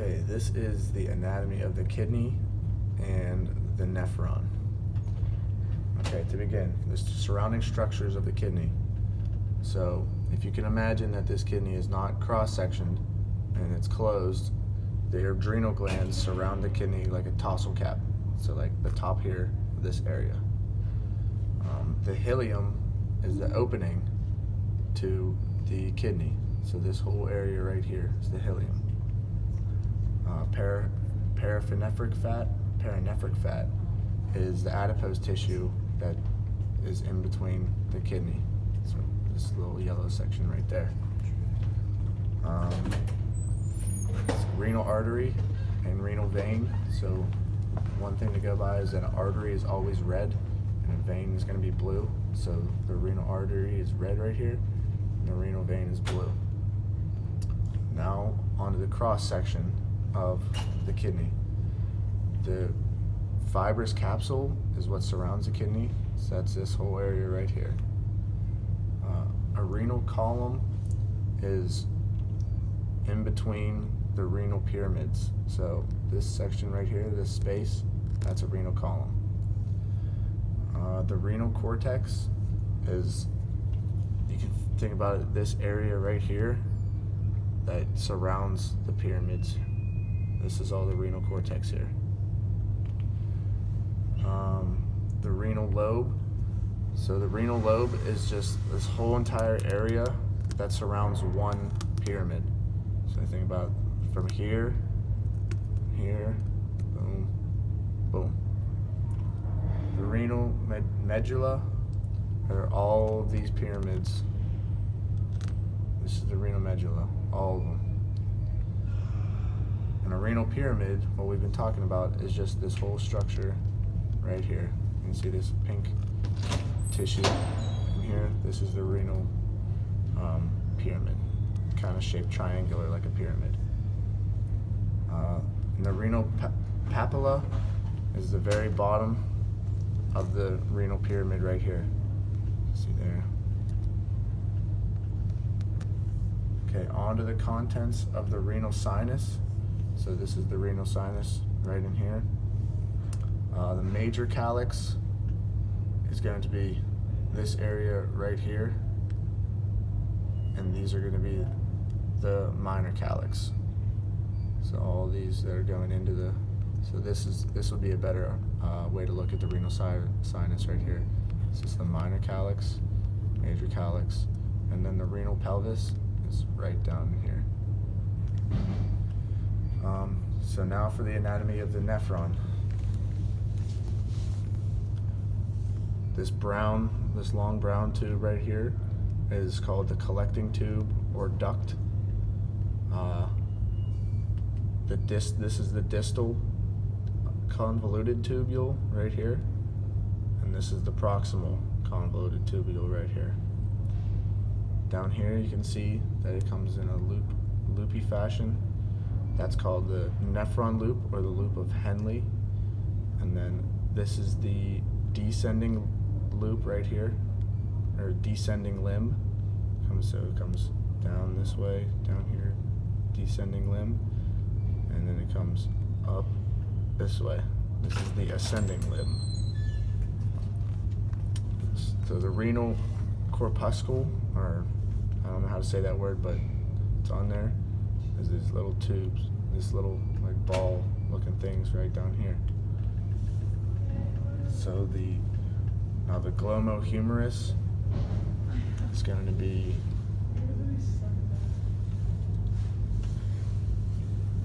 Okay, this is the anatomy of the kidney and the nephron. Okay, to begin, the surrounding structures of the kidney. So, if you can imagine that this kidney is not cross-sectioned and it's closed, the adrenal glands surround the kidney like a tassel cap. So, like the top here, this area. The ileum is the opening to the kidney. So this whole area right here is the ileum. Paranephric fat is the adipose tissue that is in between the kidney. So this little yellow section right there. Renal artery and renal vein. So one thing to go by is that an artery is always red and a vein is going to be blue. So the renal artery is red right here and the renal vein is blue. Now onto the cross section of the kidney. The fibrous capsule is what surrounds the kidney. So that's this whole area right here. A renal column is in between the renal pyramids. So this section right here, this space, that's a renal column. The renal cortex is, you can think about it, this area right here that surrounds the pyramids. This is all the renal cortex here. The renal lobe. So the renal lobe is just this whole entire area that surrounds one pyramid. So think about from here, boom, boom. The renal medulla are all of these pyramids. This is the renal medulla, all of them. And a renal pyramid, what we've been talking about, is just this whole structure right here. You can see this pink tissue in here. This is the renal pyramid, kind of shaped triangular like a pyramid. And the renal papilla is the very bottom of the renal pyramid right here. See there. Okay, on to the contents of the renal sinus. So this is the renal sinus right in here. The major calyx is going to be this area right here, and these are going to be the minor calyx. So all these that are going into the, so this would be a better way to look at the renal sinus right here. This is the minor calyx, major calyx, and then the renal pelvis is right down here. So now for the anatomy of the nephron. This long brown tube right here is called the collecting tube or duct. This is the distal convoluted tubule right here, and this is the proximal convoluted tubule right here. Down here you can see that it comes in a loopy fashion. That's called the nephron loop or the loop of Henle. And then this is the descending loop right here, or descending limb. So it comes down this way, down here, descending limb, and then it comes up this way. This is the ascending limb. So the renal corpuscle, or I don't know how to say that word, but it's on there. There's these little tubes, this little like ball looking things right down here. So now the glomerular is going to be,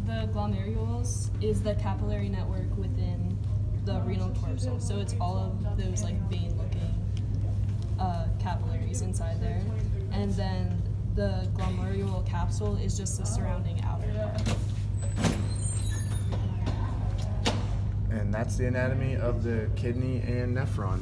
the glomerulus is the capillary network within the renal corpuscle. So it's all of those like vein-looking capillaries inside there, and then the glomerular capsule is just the surrounding outer part. and that's the anatomy of the kidney and nephron.